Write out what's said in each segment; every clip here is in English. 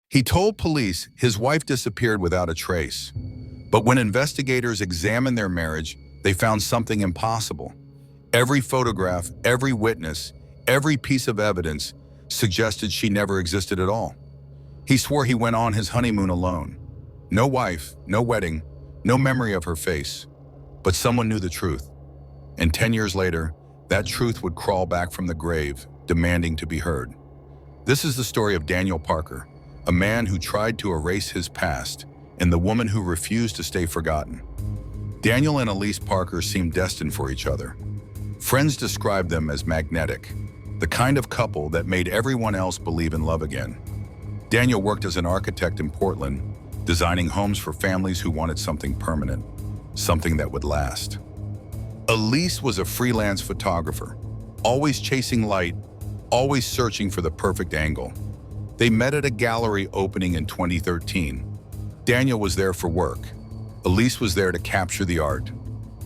He told police his wife disappeared without a trace. But when investigators examined their marriage, they found something impossible. Every photograph, every witness, every piece of evidence suggested she never existed at all. He swore he went on his honeymoon alone. No wife, no wedding, no memory of her face. But someone knew the truth. And 10 years later, that truth would crawl back from the grave, demanding to be heard. This is the story of Daniel Parker, a man who tried to erase his past, and the woman who refused to stay forgotten. Daniel and Elise Parker seemed destined for each other. Friends described them as magnetic, the kind of couple that made everyone else believe in love again. Daniel worked as an architect in Portland, designing homes for families who wanted something permanent, something that would last. Elise was a freelance photographer, always chasing light, always searching for the perfect angle. They met at a gallery opening in 2013. Daniel was there for work. Elise was there to capture the art.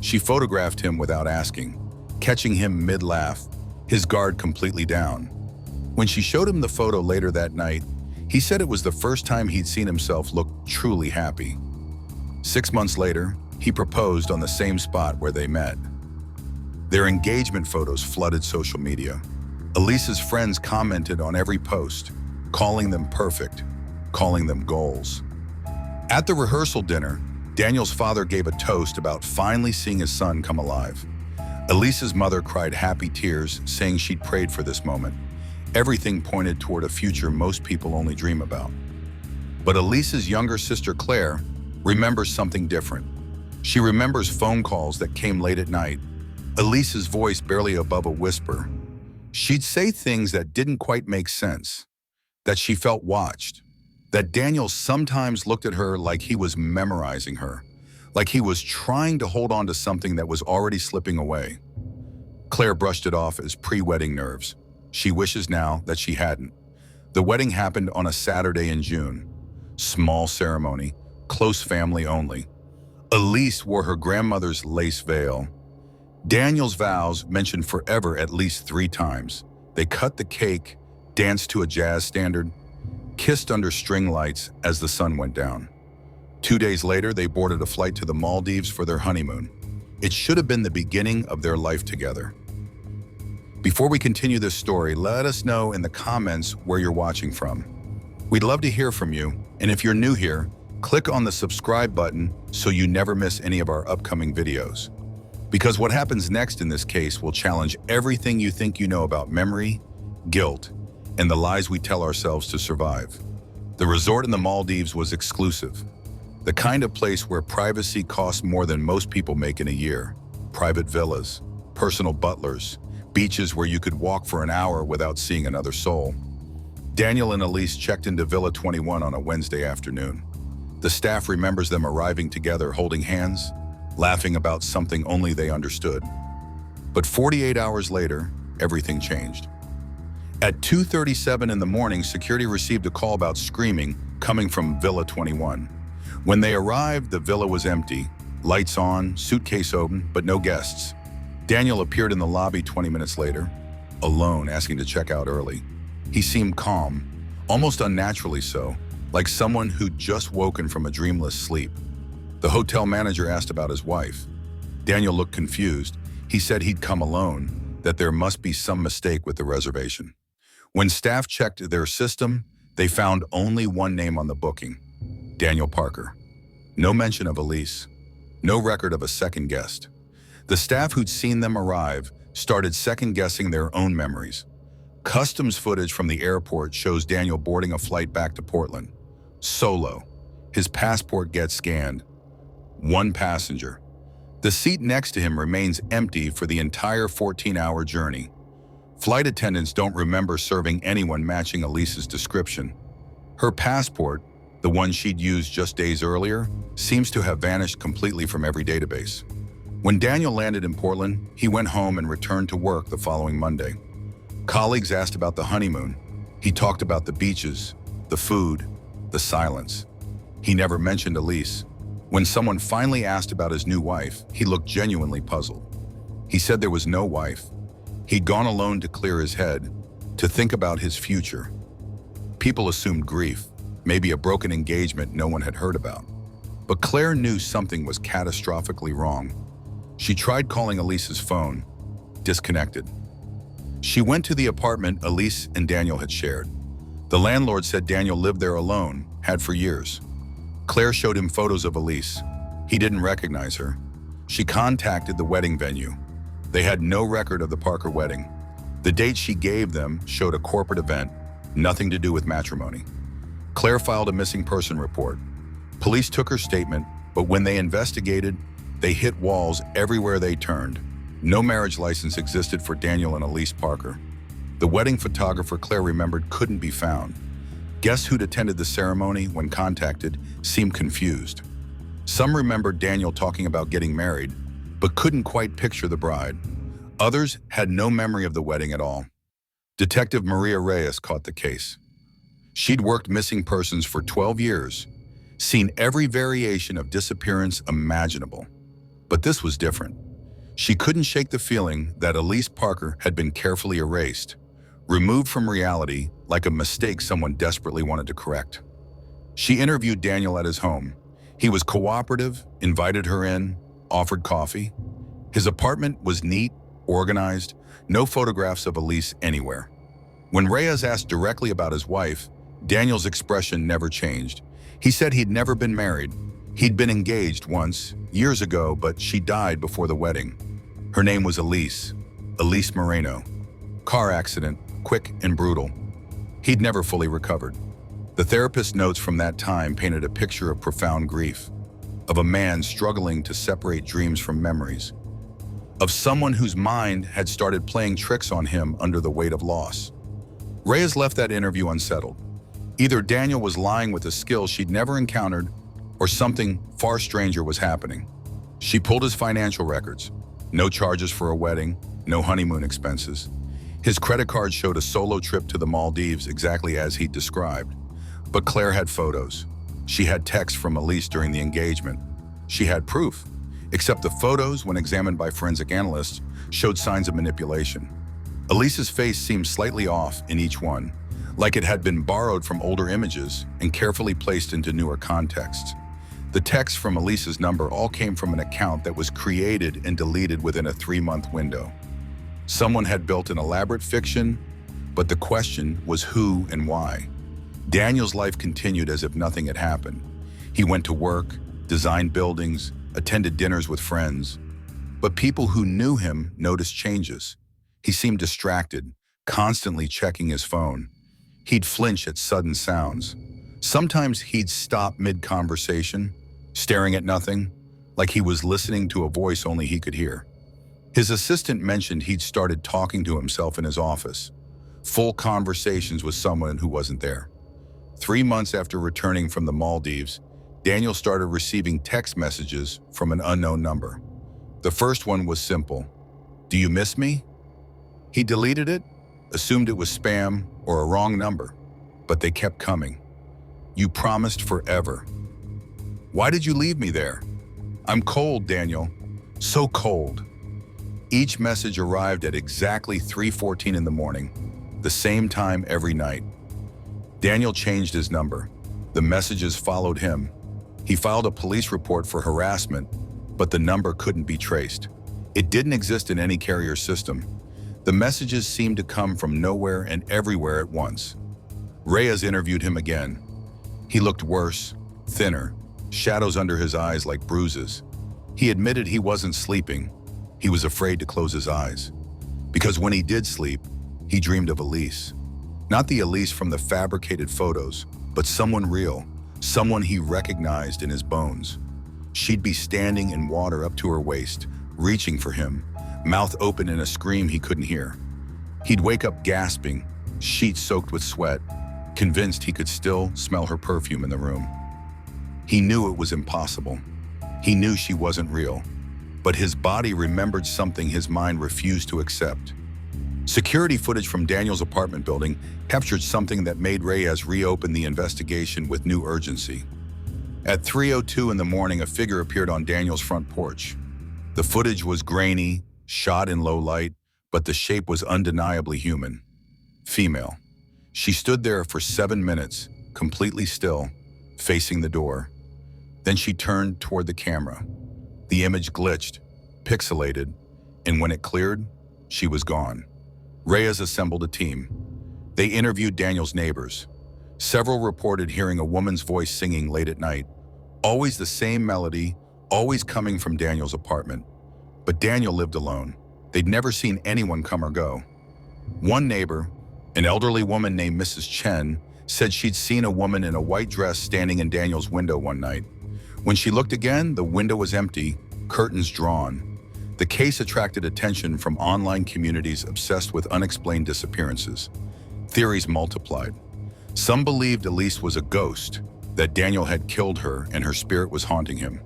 She photographed him without asking, catching him mid-laugh, his guard completely down. When she showed him the photo later that night, he said it was the first time he'd seen himself look truly happy. 6 months later, he proposed on the same spot where they met. Their engagement photos flooded social media. Elise's friends commented on every post, calling them perfect, calling them goals. At the rehearsal dinner, Daniel's father gave a toast about finally seeing his son come alive. Elise's mother cried happy tears, saying she'd prayed for this moment. Everything pointed toward a future most people only dream about. But Elise's younger sister, Claire, remembers something different. She remembers phone calls that came late at night, Elise's voice barely above a whisper. She'd say things that didn't quite make sense, that she felt watched, that Daniel sometimes looked at her like he was memorizing her, like he was trying to hold on to something that was already slipping away. Claire brushed it off as pre-wedding nerves. She wishes now that she hadn't. The wedding happened on a Saturday in June. Small ceremony, close family only. Elise wore her grandmother's lace veil. Daniel's vows mentioned forever at least 3 times. They cut the cake, danced to a jazz standard, kissed under string lights as the sun went down. 2 days later, they boarded a flight to the Maldives for their honeymoon. It should have been the beginning of their life together. Before we continue this story, let us know in the comments where you're watching from. We'd love to hear from you, and if you're new here, click on the subscribe button so you never miss any of our upcoming videos. Because what happens next in this case will challenge everything you think you know about memory, guilt, and the lies we tell ourselves to survive. The resort in the Maldives was exclusive, the kind of place where privacy costs more than most people make in a year. Private villas, personal butlers, beaches where you could walk for an hour without seeing another soul. Daniel and Elise checked into Villa 21 on a Wednesday afternoon. The staff remembers them arriving together, holding hands, laughing about something only they understood. But 48 hours later, everything changed. At 2:37 in the morning, security received a call about screaming coming from Villa 21. When they arrived, the villa was empty, lights on, suitcase open, but no guests. Daniel appeared in the lobby 20 minutes later, alone, asking to check out early. He seemed calm, almost unnaturally so, like someone who'd just woken from a dreamless sleep. The hotel manager asked about his wife. Daniel looked confused. He said he'd come alone, that there must be some mistake with the reservation. When staff checked their system, they found only one name on the booking: Daniel Parker. No mention of Elise, no record of a second guest. The staff who'd seen them arrive started second-guessing their own memories. Customs footage from the airport shows Daniel boarding a flight back to Portland. Solo. His passport gets scanned. One passenger. The seat next to him remains empty for the entire 14-hour journey. Flight attendants don't remember serving anyone matching Elise's description. Her passport, the one she'd used just days earlier, seems to have vanished completely from every database. When Daniel landed in Portland, he went home and returned to work the following Monday. Colleagues asked about the honeymoon. He talked about the beaches, the food, the silence. He never mentioned Elise. When someone finally asked about his new wife, he looked genuinely puzzled. He said there was no wife. He'd gone alone to clear his head, to think about his future. People assumed grief, maybe a broken engagement no one had heard about. But Claire knew something was catastrophically wrong. She tried calling Elise's phone, disconnected. She went to the apartment Elise and Daniel had shared. The landlord said Daniel lived there alone, had for years. Claire showed him photos of Elise. He didn't recognize her. She contacted the wedding venue. They had no record of the Parker wedding. The date she gave them showed a corporate event, nothing to do with matrimony. Claire filed a missing person report. Police took her statement, but when they investigated, they hit walls everywhere they turned. No marriage license existed for Daniel and Elise Parker. The wedding photographer Claire remembered couldn't be found. Guests who'd attended the ceremony, when contacted, seemed confused. Some remembered Daniel talking about getting married, but couldn't quite picture the bride. Others had no memory of the wedding at all. Detective Maria Reyes caught the case. She'd worked missing persons for 12 years, seen every variation of disappearance imaginable. But this was different. She couldn't shake the feeling that Elise Parker had been carefully erased, removed from reality like a mistake someone desperately wanted to correct. She interviewed Daniel at his home. He was cooperative, invited her in, offered coffee. His apartment was neat, organized, no photographs of Elise anywhere. When Reyes asked directly about his wife, Daniel's expression never changed. He said he'd never been married. He'd been engaged once, years ago, but she died before the wedding. Her name was Elise Moreno. Car accident, quick and brutal. He'd never fully recovered. The therapist's notes from that time painted a picture of profound grief, of a man struggling to separate dreams from memories, of someone whose mind had started playing tricks on him under the weight of loss. Reyes left that interview unsettled. Either Daniel was lying with a skill she'd never encountered, or something far stranger was happening. She pulled his financial records. No charges for a wedding, no honeymoon expenses. His credit card showed a solo trip to the Maldives exactly as he'd described. But Claire had photos. She had texts from Elise during the engagement. She had proof, except the photos, when examined by forensic analysts, showed signs of manipulation. Elise's face seemed slightly off in each one, like it had been borrowed from older images and carefully placed into newer contexts. The texts from Elise's number all came from an account that was created and deleted within a 3-month window. Someone had built an elaborate fiction, but the question was who and why. Daniel's life continued as if nothing had happened. He went to work, designed buildings, attended dinners with friends. But people who knew him noticed changes. He seemed distracted, constantly checking his phone. He'd flinch at sudden sounds. Sometimes he'd stop mid-conversation, staring at nothing, like he was listening to a voice only he could hear. His assistant mentioned he'd started talking to himself in his office, full conversations with someone who wasn't there. 3 months after returning from the Maldives, Daniel started receiving text messages from an unknown number. The first one was simple: "Do you miss me?" He deleted it, assumed it was spam or a wrong number, but they kept coming. "You promised forever." "Why did you leave me there?" "I'm cold, Daniel. So cold." Each message arrived at exactly 3:14 in the morning, the same time every night. Daniel changed his number. The messages followed him. He filed a police report for harassment, but the number couldn't be traced. It didn't exist in any carrier system. The messages seemed to come from nowhere and everywhere at once. Reyes interviewed him again. He looked worse, thinner, shadows under his eyes like bruises. He admitted he wasn't sleeping. He was afraid to close his eyes. Because when he did sleep, he dreamed of Elise. Not the Elise from the fabricated photos, but someone real, someone he recognized in his bones. She'd be standing in water up to her waist, reaching for him, mouth open in a scream he couldn't hear. He'd wake up gasping, sheets soaked with sweat, convinced he could still smell her perfume in the room. He knew it was impossible. He knew she wasn't real, but his body remembered something his mind refused to accept. Security footage from Daniel's apartment building captured something that made Reyes reopen the investigation with new urgency. At 3:02 in the morning, a figure appeared on Daniel's front porch. The footage was grainy, shot in low light, but the shape was undeniably human. Female. She stood there for 7 minutes, completely still, facing the door. Then she turned toward the camera. The image glitched, pixelated, and when it cleared, she was gone. Reyes assembled a team. They interviewed Daniel's neighbors. Several reported hearing a woman's voice singing late at night, always the same melody, always coming from Daniel's apartment. But Daniel lived alone. They'd never seen anyone come or go. One neighbor, an elderly woman named Mrs. Chen, said she'd seen a woman in a white dress standing in Daniel's window one night. When she looked again, the window was empty, curtains drawn. The case attracted attention from online communities obsessed with unexplained disappearances. Theories multiplied. Some believed Elise was a ghost, that Daniel had killed her and her spirit was haunting him.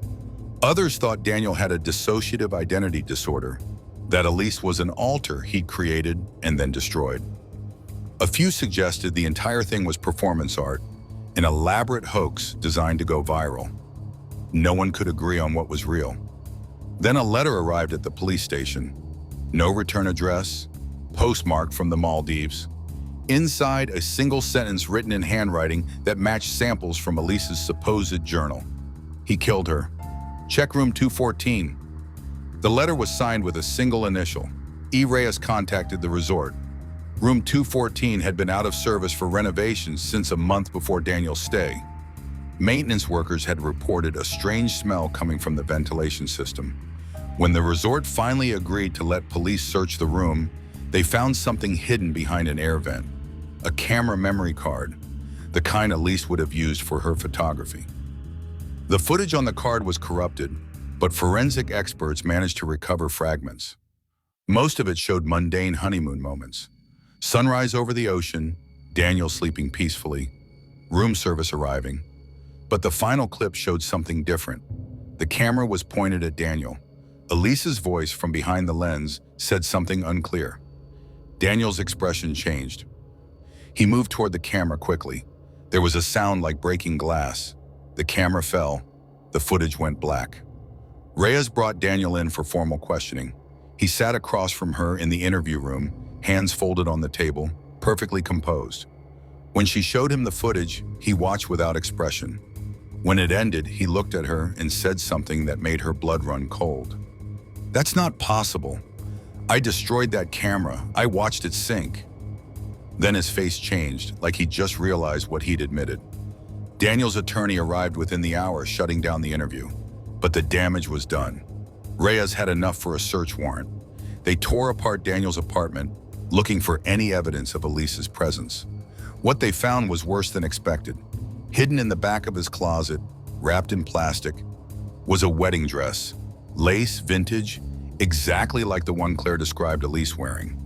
Others thought Daniel had a dissociative identity disorder, that Elise was an alter he'd created and then destroyed. A few suggested the entire thing was performance art, an elaborate hoax designed to go viral. No one could agree on what was real. Then a letter arrived at the police station. No return address, postmarked from the Maldives. Inside, a single sentence written in handwriting that matched samples from Elise's supposed journal. He killed her. Check room 214. The letter was signed with a single initial. E. Reyes contacted the resort. Room 214 had been out of service for renovations since a month before Daniel's stay. Maintenance workers had reported a strange smell coming from the ventilation system. When the resort finally agreed to let police search the room, they found something hidden behind an air vent. A camera memory card, the kind Elise would have used for her photography. The footage on the card was corrupted, but forensic experts managed to recover fragments. Most of it showed mundane honeymoon moments. Sunrise over the ocean, Daniel sleeping peacefully, room service arriving. But the final clip showed something different. The camera was pointed at Daniel. Elise's voice from behind the lens said something unclear. Daniel's expression changed. He moved toward the camera quickly. There was a sound like breaking glass. The camera fell. The footage went black. Reyes brought Daniel in for formal questioning. He sat across from her in the interview room, hands folded on the table, perfectly composed. When she showed him the footage, he watched without expression. When it ended, he looked at her and said something that made her blood run cold. "That's not possible. I destroyed that camera. I watched it sink." Then his face changed, like he just realized what he'd admitted. Daniel's attorney arrived within the hour, shutting down the interview. But the damage was done. Reyes had enough for a search warrant. They tore apart Daniel's apartment, looking for any evidence of Elise's presence. What they found was worse than expected. Hidden in the back of his closet, wrapped in plastic, was a wedding dress. Lace, vintage, exactly like the one Claire described Elise wearing.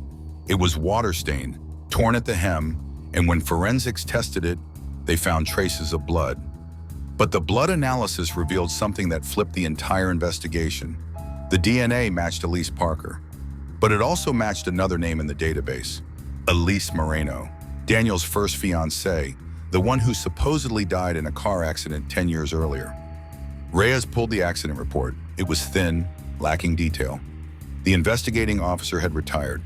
It was water-stained, torn at the hem, and when forensics tested it, they found traces of blood. But the blood analysis revealed something that flipped the entire investigation. The DNA matched Elise Parker, but it also matched another name in the database, Elise Moreno, Daniel's first fiancée, the one who supposedly died in a car accident 10 years earlier. Reyes pulled the accident report. It was thin, lacking detail. The investigating officer had retired.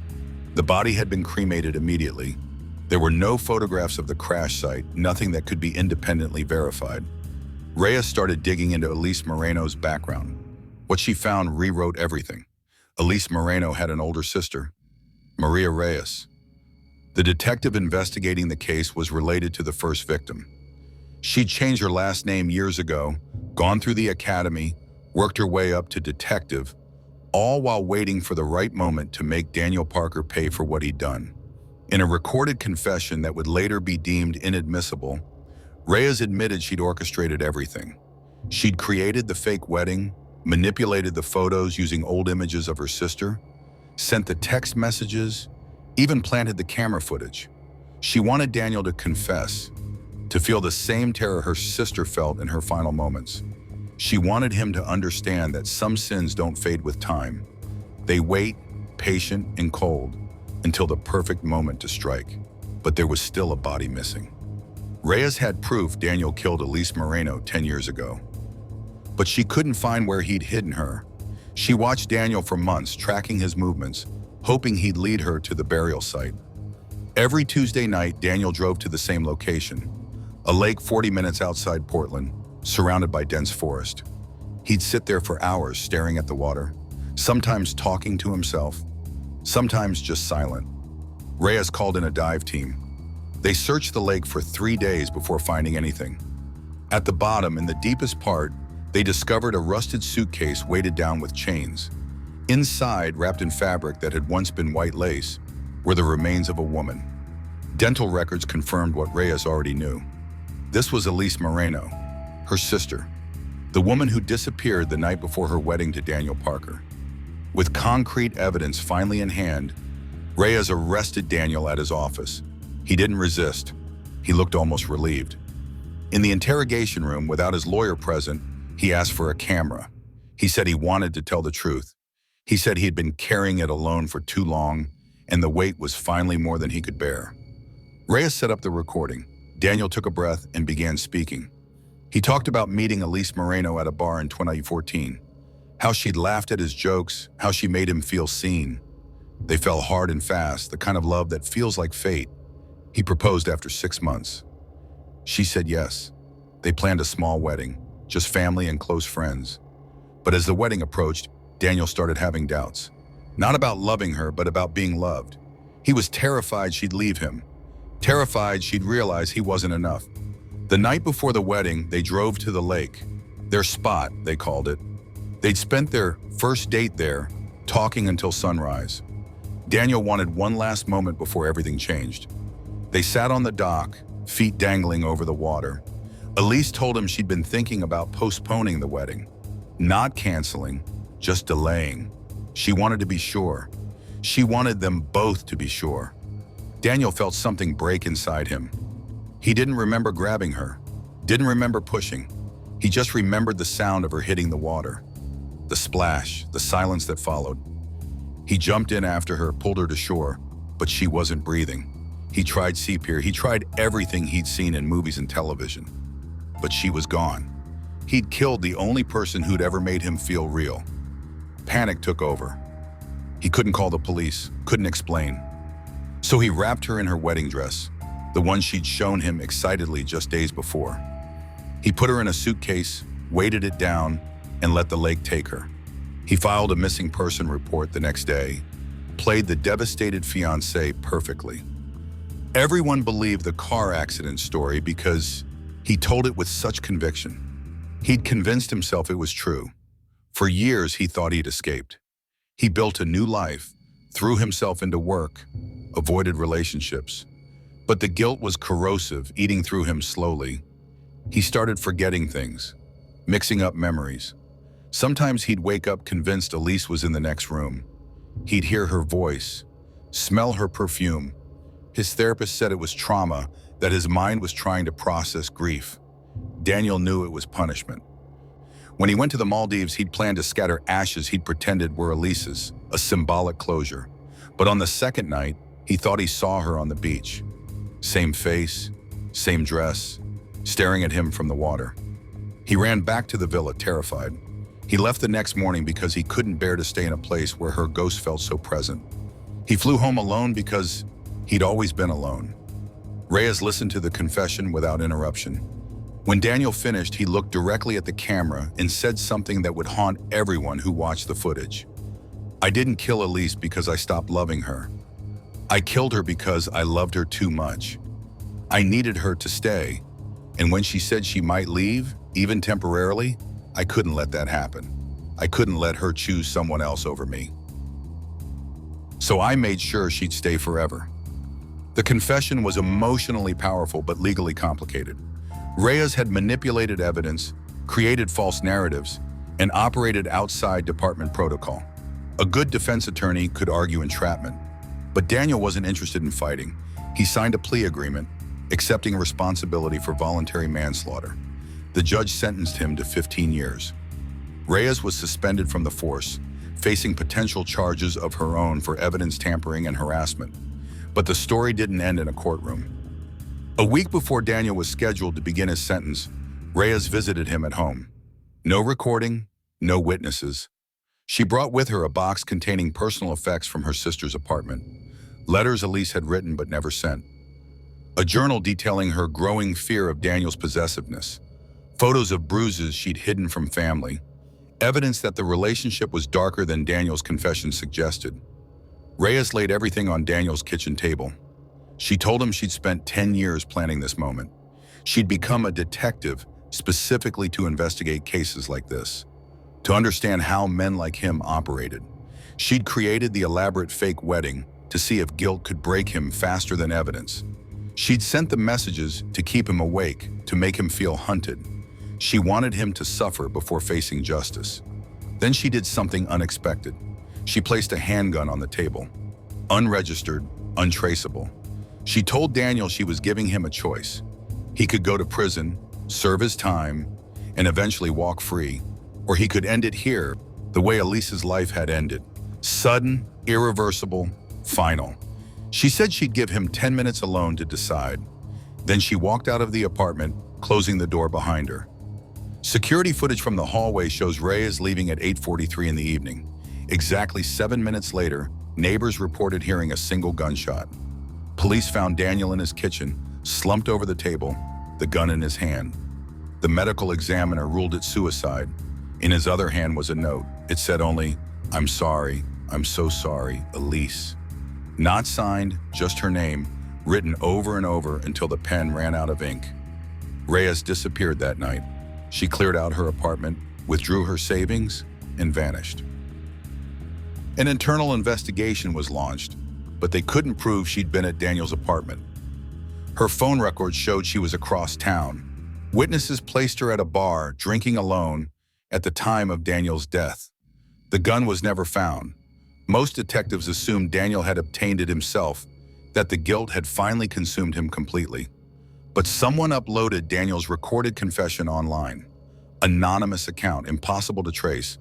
The body had been cremated immediately. There were no photographs of the crash site, nothing that could be independently verified. Reyes started digging into Elise Moreno's background. What she found rewrote everything. Elise Moreno had an older sister, Maria Reyes. The detective investigating the case was related to the first victim. She'd changed her last name years ago, gone through the academy, worked her way up to detective, all while waiting for the right moment to make Daniel Parker pay for what he'd done. In a recorded confession that would later be deemed inadmissible, Reyes admitted she'd orchestrated everything. She'd created the fake wedding, manipulated the photos using old images of her sister, sent the text messages, even planted the camera footage. She wanted Daniel to confess, to feel the same terror her sister felt in her final moments. She wanted him to understand that some sins don't fade with time. They wait, patient and cold, until the perfect moment to strike. But there was still a body missing. Reyes had proof Daniel killed Elise Moreno 10 years ago. But she couldn't find where he'd hidden her. She watched Daniel for months, tracking his movements, hoping he'd lead her to the burial site. Every Tuesday night, Daniel drove to the same location. A lake 40 minutes outside Portland, surrounded by dense forest. He'd sit there for hours staring at the water, sometimes talking to himself, sometimes just silent. Reyes called in a dive team. They searched the lake for 3 days before finding anything. At the bottom, in the deepest part, they discovered a rusted suitcase weighted down with chains. Inside, wrapped in fabric that had once been white lace, were the remains of a woman. Dental records confirmed what Reyes already knew. This was Elise Moreno, her sister, the woman who disappeared the night before her wedding to Daniel Parker. With concrete evidence finally in hand, Reyes arrested Daniel at his office. He didn't resist. He looked almost relieved. In the interrogation room, without his lawyer present, he asked for a camera. He said he wanted to tell the truth. He said he had been carrying it alone for too long, and the weight was finally more than he could bear. Reyes set up the recording. Daniel took a breath and began speaking. He talked about meeting Elise Moreno at a bar in 2014, how she'd laughed at his jokes, how she made him feel seen. They fell hard and fast, the kind of love that feels like fate. He proposed after 6 months. She said yes. They planned a small wedding, just family and close friends. But as the wedding approached, Daniel started having doubts. Not about loving her, but about being loved. He was terrified she'd leave him. Terrified she'd realize he wasn't enough. The night before the wedding, they drove to the lake. Their spot, they called it. They'd spent their first date there, talking until sunrise. Daniel wanted one last moment before everything changed. They sat on the dock, feet dangling over the water. Elise told him she'd been thinking about postponing the wedding. Not canceling, just delaying. She wanted to be sure. She wanted them both to be sure. Daniel felt something break inside him. He didn't remember grabbing her, didn't remember pushing. He just remembered the sound of her hitting the water. The splash, the silence that followed. He jumped in after her, pulled her to shore, but she wasn't breathing. He tried CPR, he tried everything he'd seen in movies and television, but she was gone. He'd killed the only person who'd ever made him feel real. Panic took over. He couldn't call the police, couldn't explain. So he wrapped her in her wedding dress, the one she'd shown him excitedly just days before. He put her in a suitcase, weighted it down, and let the lake take her. He filed a missing person report the next day, played the devastated fiancée perfectly. Everyone believed the car accident story because he told it with such conviction. He'd convinced himself it was true. For years, he thought he'd escaped. He built a new life, threw himself into work, avoided relationships. But the guilt was corrosive, eating through him slowly. He started forgetting things, mixing up memories. Sometimes he'd wake up convinced Elise was in the next room. He'd hear her voice, smell her perfume. His therapist said it was trauma, that his mind was trying to process grief. Daniel knew it was punishment. When he went to the Maldives, he'd planned to scatter ashes he'd pretended were Elise's, a symbolic closure. But on the second night, he thought he saw her on the beach. Same face, same dress, staring at him from the water. He ran back to the villa, terrified. He left the next morning because he couldn't bear to stay in a place where her ghost felt so present. He flew home alone because he'd always been alone. Reyes listened to the confession without interruption. When Daniel finished, he looked directly at the camera and said something that would haunt everyone who watched the footage. "I didn't kill Elise because I stopped loving her. I killed her because I loved her too much. I needed her to stay, and when she said she might leave, even temporarily, I couldn't let that happen. I couldn't let her choose someone else over me. So I made sure she'd stay forever." The confession was emotionally powerful but legally complicated. Reyes had manipulated evidence, created false narratives, and operated outside department protocol. A good defense attorney could argue entrapment, but Daniel wasn't interested in fighting. He signed a plea agreement, accepting responsibility for voluntary manslaughter. The judge sentenced him to 15 years. Reyes was suspended from the force, facing potential charges of her own for evidence tampering and harassment. But the story didn't end in a courtroom. A week before Daniel was scheduled to begin his sentence, Reyes visited him at home. No recording, no witnesses. She brought with her a box containing personal effects from her sister's apartment, letters Elise had written but never sent. a journal detailing her growing fear of Daniel's possessiveness, photos of bruises she'd hidden from family, evidence that the relationship was darker than Daniel's confession suggested. Reyes laid everything on Daniel's kitchen table. She told him she'd spent 10 years planning this moment. She'd become a detective specifically to investigate cases like this, to understand how men like him operated. She'd created the elaborate fake wedding to see if guilt could break him faster than evidence. She'd sent the messages to keep him awake, to make him feel hunted. She wanted him to suffer before facing justice. Then she did something unexpected. She placed a handgun on the table. Unregistered, untraceable. She told Daniel she was giving him a choice. He could go to prison, serve his time, and eventually walk free, or he could end it here, the way Elise's life had ended. Sudden, irreversible, final. She said she'd give him 10 minutes alone to decide. Then she walked out of the apartment, closing the door behind her. Security footage from the hallway shows Reyes leaving at 8:43 in the evening. Exactly 7 minutes later, neighbors reported hearing a single gunshot. Police found Daniel in his kitchen, slumped over the table, the gun in his hand. The medical examiner ruled it suicide. In his other hand was a note. It said only, "I'm sorry, I'm so sorry, Elise." Not signed, just her name, written over and over until the pen ran out of ink. Reyes disappeared that night. She cleared out her apartment, withdrew her savings, and vanished. An internal investigation was launched, but they couldn't prove she'd been at Daniel's apartment. Her phone records showed she was across town. Witnesses placed her at a bar, drinking alone, at the time of Daniel's death. The gun was never found. Most detectives assumed Daniel had obtained it himself, that the guilt had finally consumed him completely. But someone uploaded Daniel's recorded confession online. Anonymous account, impossible to trace.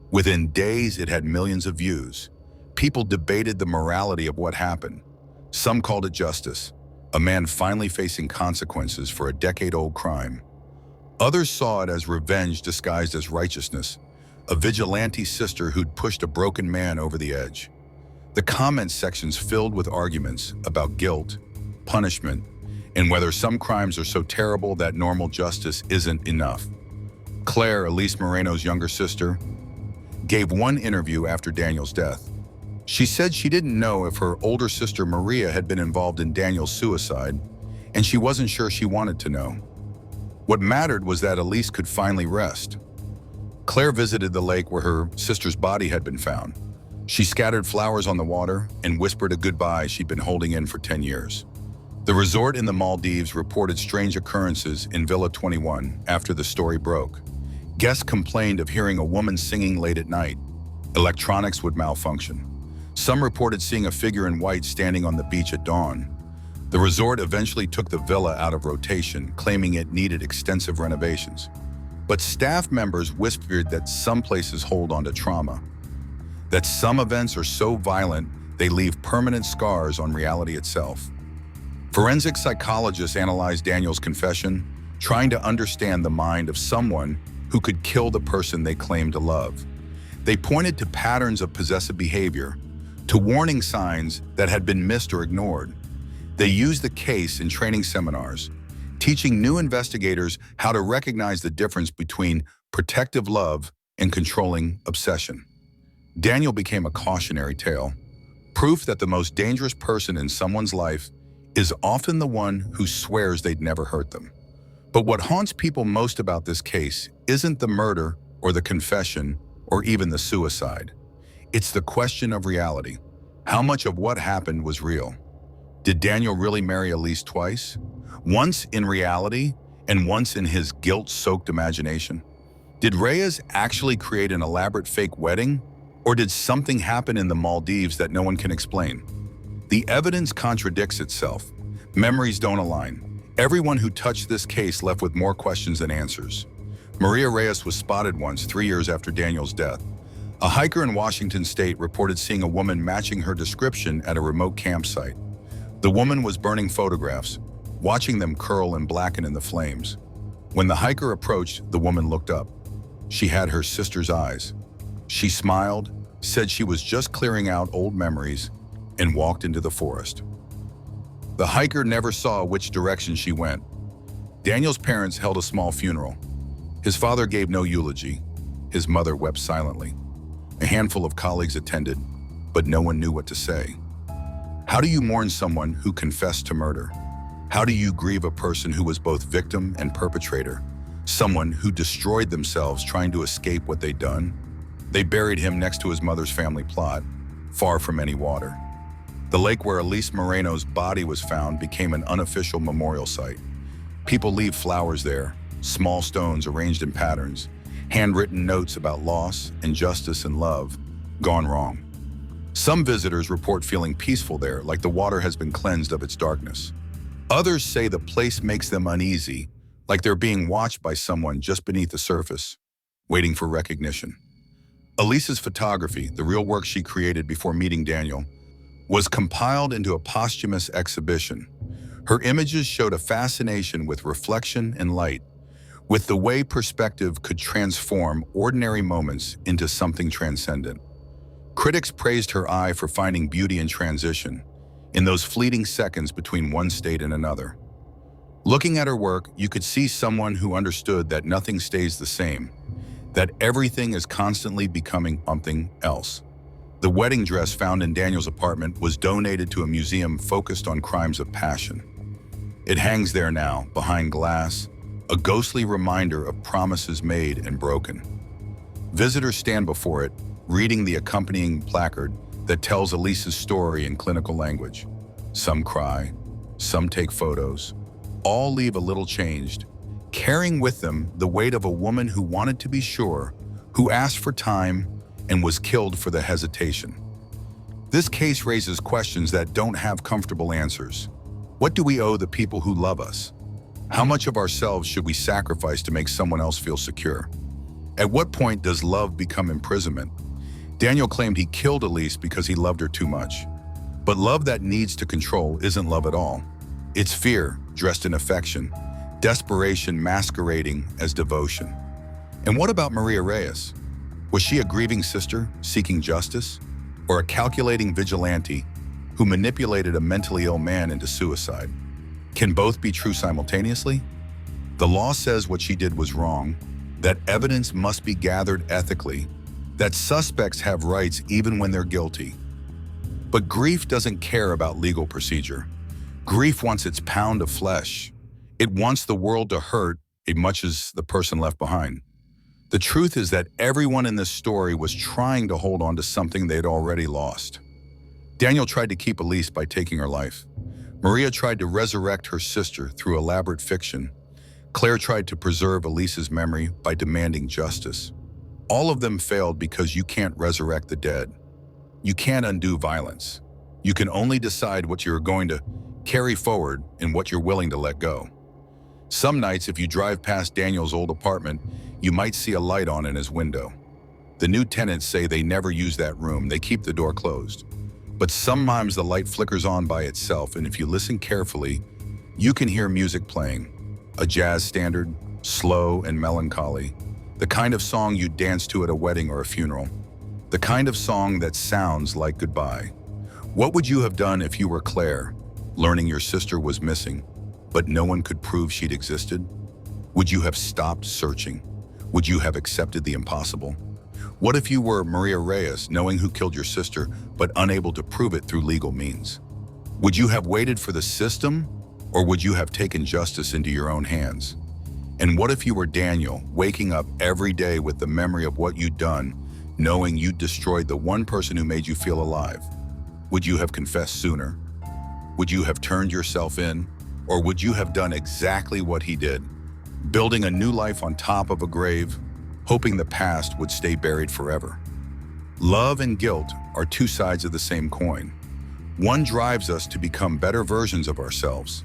Within days, it had millions of views. People debated the morality of what happened. Some called it justice, a man finally facing consequences for a decade-old crime. Others saw it as revenge disguised as righteousness, a vigilante sister who'd pushed a broken man over the edge. The comment sections filled with arguments about guilt, punishment, and whether some crimes are so terrible that normal justice isn't enough. Claire, Elise Moreno's younger sister, gave one interview after Daniel's death. She said she didn't know if her older sister Maria had been involved in Daniel's suicide, and she wasn't sure she wanted to know. What mattered was that Elise could finally rest. Claire visited the lake where her sister's body had been found. She scattered flowers on the water and whispered a goodbye she'd been holding in for 10 years. The resort in the Maldives reported strange occurrences in Villa 21 after the story broke. Guests complained of hearing a woman singing late at night. Electronics would malfunction. Some reported seeing a figure in white standing on the beach at dawn. The resort eventually took the villa out of rotation, claiming it needed extensive renovations. But staff members whispered that some places hold on to trauma, that some events are so violent they leave permanent scars on reality itself. Forensic psychologists analyzed Daniel's confession, trying to understand the mind of someone who could kill the person they claimed to love. They pointed to patterns of possessive behavior, to warning signs that had been missed or ignored. They used the case in training seminars, teaching new investigators how to recognize the difference between protective love and controlling obsession. Daniel became a cautionary tale, proof that the most dangerous person in someone's life is often the one who swears they'd never hurt them. But what haunts people most about this case isn't the murder or the confession or even the suicide. It's the question of reality. How much of what happened was real? Did Daniel really marry Elise twice? Once in reality and once in his guilt-soaked imagination? Did Reyes actually create an elaborate fake wedding? Or did something happen in the Maldives that no one can explain? The evidence contradicts itself. Memories don't align. Everyone who touched this case left with more questions than answers. Maria Reyes was spotted once, 3 years after Daniel's death. A hiker in Washington state reported seeing a woman matching her description at a remote campsite. The woman was burning photographs, watching them curl and blacken in the flames. When the hiker approached, the woman looked up. She had her sister's eyes. She smiled, said she was just clearing out old memories, and walked into the forest. The hiker never saw which direction she went. Daniel's parents held a small funeral. His father gave no eulogy. His mother wept silently. A handful of colleagues attended, but no one knew what to say. How do you mourn someone who confessed to murder? How do you grieve a person who was both victim and perpetrator? Someone who destroyed themselves trying to escape what they'd done? They buried him next to his mother's family plot, far from any water. The lake where Elise Moreno's body was found became an unofficial memorial site. People leave flowers there, small stones arranged in patterns, handwritten notes about loss, injustice, and love, gone wrong. Some visitors report feeling peaceful there, like the water has been cleansed of its darkness. Others say the place makes them uneasy, like they're being watched by someone just beneath the surface, waiting for recognition. Elise's photography, the real work she created before meeting Daniel, was compiled into a posthumous exhibition. Her images showed a fascination with reflection and light, with the way perspective could transform ordinary moments into something transcendent. Critics praised her eye for finding beauty in transition, in those fleeting seconds between one state and another. Looking at her work, you could see someone who understood that nothing stays the same, that everything is constantly becoming something else. The wedding dress found in Daniel's apartment was donated to a museum focused on crimes of passion. It hangs there now, behind glass, a ghostly reminder of promises made and broken. Visitors stand before it, reading the accompanying placard that tells Elise's story in clinical language. Some cry, some take photos, all leave a little changed, carrying with them the weight of a woman who wanted to be sure, who asked for time, and was killed for the hesitation. This case raises questions that don't have comfortable answers. What do we owe the people who love us? How much of ourselves should we sacrifice to make someone else feel secure? At what point does love become imprisonment? Daniel claimed he killed Elise because he loved her too much. But love that needs to control isn't love at all. It's fear dressed in affection, desperation masquerading as devotion. And what about Maria Reyes? Was she a grieving sister seeking justice, or a calculating vigilante who manipulated a mentally ill man into suicide? Can both be true simultaneously? The law says what she did was wrong, that evidence must be gathered ethically, that suspects have rights even when they're guilty. But grief doesn't care about legal procedure. Grief wants its pound of flesh. It wants the world to hurt as much as the person left behind. The truth is that everyone in this story was trying to hold on to something they'd already lost. Daniel tried to keep Elise by taking her life. Maria tried to resurrect her sister through elaborate fiction. Claire tried to preserve Elise's memory by demanding justice. All of them failed because you can't resurrect the dead. You can't undo violence. You can only decide what you're going to carry forward and what you're willing to let go. Some nights, if you drive past Daniel's old apartment, you might see a light on in his window. The new tenants say they never use that room, they keep the door closed. But sometimes the light flickers on by itself, and if you listen carefully, you can hear music playing. A jazz standard, slow and melancholy. The kind of song you'd dance to at a wedding or a funeral. The kind of song that sounds like goodbye. What would you have done if you were Claire, learning your sister was missing, but no one could prove she'd existed? Would you have stopped searching? Would you have accepted the impossible? What if you were Maria Reyes, knowing who killed your sister, but unable to prove it through legal means? Would you have waited for the system, or would you have taken justice into your own hands? And what if you were Daniel, waking up every day with the memory of what you'd done, knowing you'd destroyed the one person who made you feel alive? Would you have confessed sooner? Would you have turned yourself in? Or would you have done exactly what he did? Building a new life on top of a grave, hoping the past would stay buried forever. Love and guilt are two sides of the same coin. One drives us to become better versions of ourselves.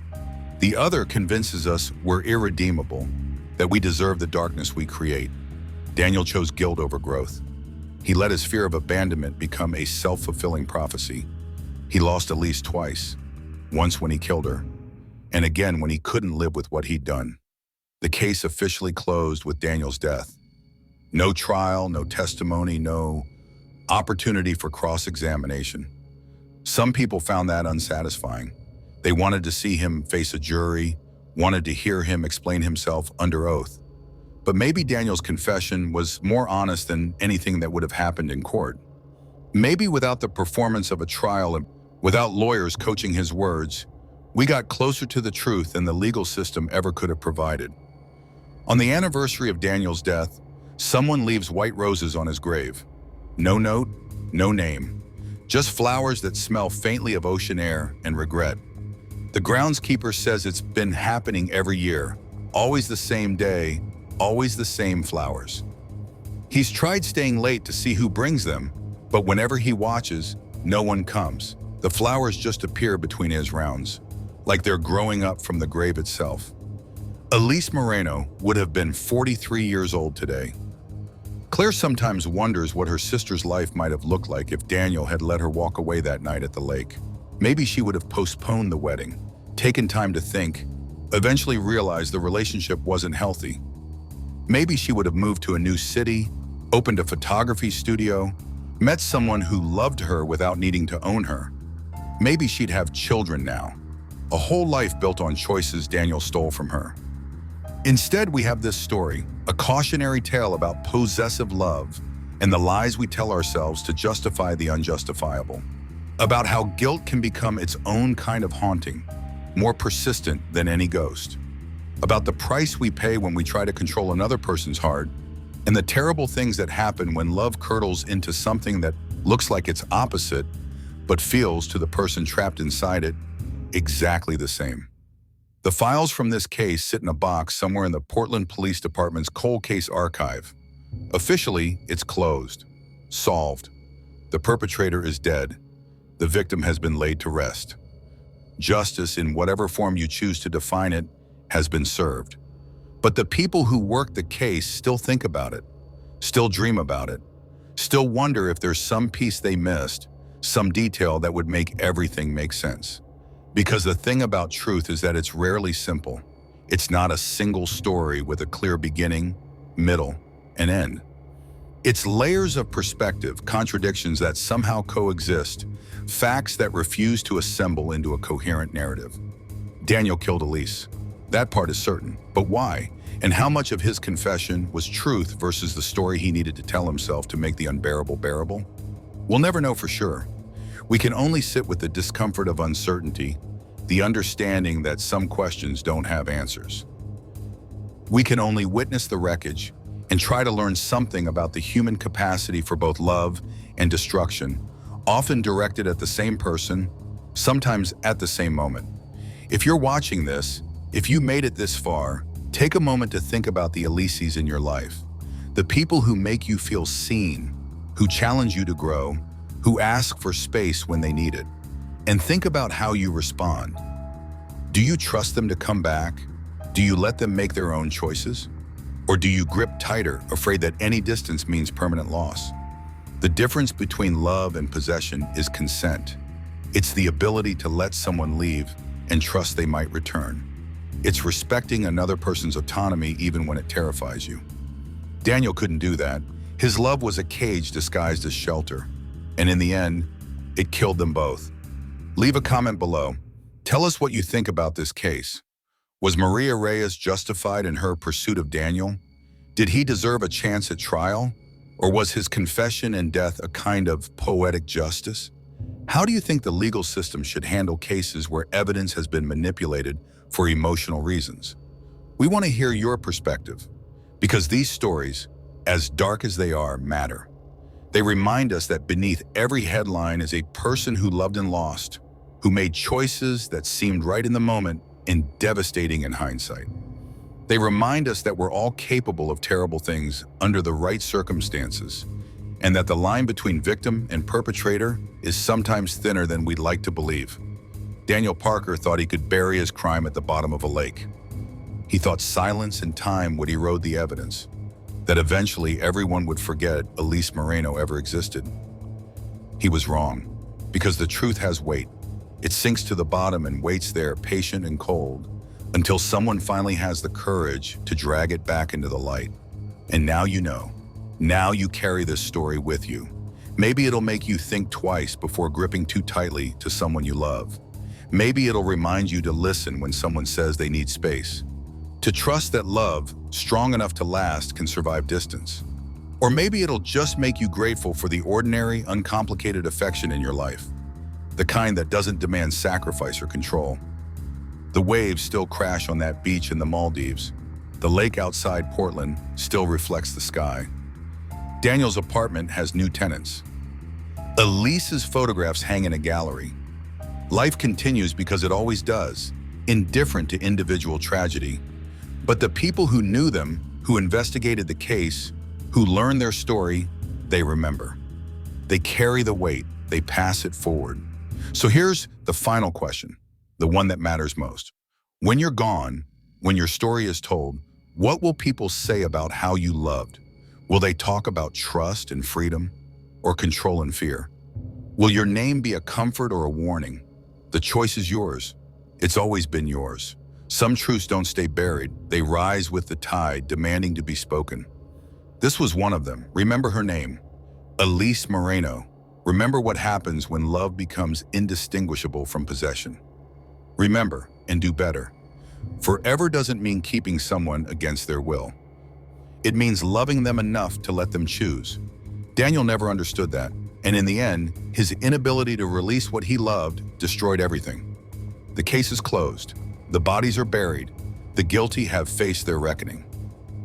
The other convinces us we're irredeemable, that we deserve the darkness we create. Daniel chose guilt over growth. He let his fear of abandonment become a self-fulfilling prophecy. He lost Elise twice, once when he killed her, and again when he couldn't live with what he'd done. The case officially closed with Daniel's death. No trial, no testimony, no opportunity for cross-examination. Some people found that unsatisfying. They wanted to see him face a jury, wanted to hear him explain himself under oath. But maybe Daniel's confession was more honest than anything that would have happened in court. Maybe without the performance of a trial and without lawyers coaching his words, we got closer to the truth than the legal system ever could have provided. On the anniversary of Daniel's death, someone leaves white roses on his grave. No note, no name. Just flowers that smell faintly of ocean air and regret. The groundskeeper says it's been happening every year. Always the same day, always the same flowers. He's tried staying late to see who brings them, but whenever he watches, no one comes. The flowers just appear between his rounds, like they're growing up from the grave itself. Elise Moreno would have been 43 years old today. Claire sometimes wonders what her sister's life might have looked like if Daniel had let her walk away that night at the lake. Maybe she would have postponed the wedding, taken time to think, eventually realized the relationship wasn't healthy. Maybe she would have moved to a new city, opened a photography studio, met someone who loved her without needing to own her. Maybe she'd have children now, a whole life built on choices Daniel stole from her. Instead, we have this story, a cautionary tale about possessive love and the lies we tell ourselves to justify the unjustifiable. About how guilt can become its own kind of haunting, more persistent than any ghost. About the price we pay when we try to control another person's heart, and the terrible things that happen when love curdles into something that looks like its opposite, but feels to the person trapped inside it exactly the same. The files from this case sit in a box somewhere in the Portland Police Department's cold case archive. Officially, it's closed, solved. The perpetrator is dead. The victim has been laid to rest. Justice, in whatever form you choose to define it, has been served. But the people who worked the case still think about it, still dream about it, still wonder if there's some piece they missed, some detail that would make everything make sense. Because the thing about truth is that it's rarely simple. It's not a single story with a clear beginning, middle, and end. It's layers of perspective, contradictions that somehow coexist, facts that refuse to assemble into a coherent narrative. Daniel killed Elise. That part is certain. But why? And how much of his confession was truth versus the story he needed to tell himself to make the unbearable bearable? We'll never know for sure. We can only sit with the discomfort of uncertainty, the understanding that some questions don't have answers. We can only witness the wreckage and try to learn something about the human capacity for both love and destruction, often directed at the same person, sometimes at the same moment. If you're watching this, if you made it this far, take a moment to think about the Elises in your life, the people who make you feel seen, who challenge you to grow, who ask for space when they need it, and think about how you respond. Do you trust them to come back? Do you let them make their own choices? Or do you grip tighter, afraid that any distance means permanent loss? The difference between love and possession is consent. It's the ability to let someone leave and trust they might return. It's respecting another person's autonomy even when it terrifies you. Daniel couldn't do that. His love was a cage disguised as shelter. And in the end, it killed them both. Leave a comment below. Tell us what you think about this case. Was Maria Reyes justified in her pursuit of Daniel? Did he deserve a chance at trial? Or was his confession and death a kind of poetic justice? How do you think the legal system should handle cases where evidence has been manipulated for emotional reasons? We want to hear your perspective, because these stories, as dark as they are, matter. They remind us that beneath every headline is a person who loved and lost, who made choices that seemed right in the moment and devastating in hindsight. They remind us that we're all capable of terrible things under the right circumstances, and that the line between victim and perpetrator is sometimes thinner than we'd like to believe. Daniel Parker thought he could bury his crime at the bottom of a lake. He thought silence and time would erode the evidence, that eventually everyone would forget Elise Moreno ever existed. He was wrong, because the truth has weight. It sinks to the bottom and waits there, patient and cold, until someone finally has the courage to drag it back into the light. And now you know. Now you carry this story with you. Maybe it'll make you think twice before gripping too tightly to someone you love. Maybe it'll remind you to listen when someone says they need space, to trust that love, strong enough to last, can survive distance. Or maybe it'll just make you grateful for the ordinary, uncomplicated affection in your life, the kind that doesn't demand sacrifice or control. The waves still crash on that beach in the Maldives. The lake outside Portland still reflects the sky. Daniel's apartment has new tenants. Elise's photographs hang in a gallery. Life continues because it always does, indifferent to individual tragedy. But the people who knew them, who investigated the case, who learned their story, they remember. They carry the weight, they pass it forward. So here's the final question, the one that matters most. When you're gone, when your story is told, what will people say about how you loved? Will they talk about trust and freedom, or control and fear? Will your name be a comfort or a warning? The choice is yours. It's always been yours. Some truths don't stay buried. They rise with the tide, demanding to be spoken. This was one of them. Remember her name, Elise Moreno. Remember what happens when love becomes indistinguishable from possession. Remember and do better. Forever doesn't mean keeping someone against their will. It means loving them enough to let them choose. Daniel never understood that, and in the end, his inability to release what he loved destroyed everything. The case is closed. The bodies are buried. The guilty have faced their reckoning.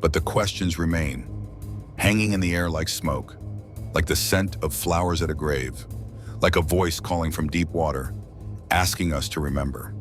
But the questions remain, hanging in the air like smoke, like the scent of flowers at a grave, like a voice calling from deep water, asking us to remember.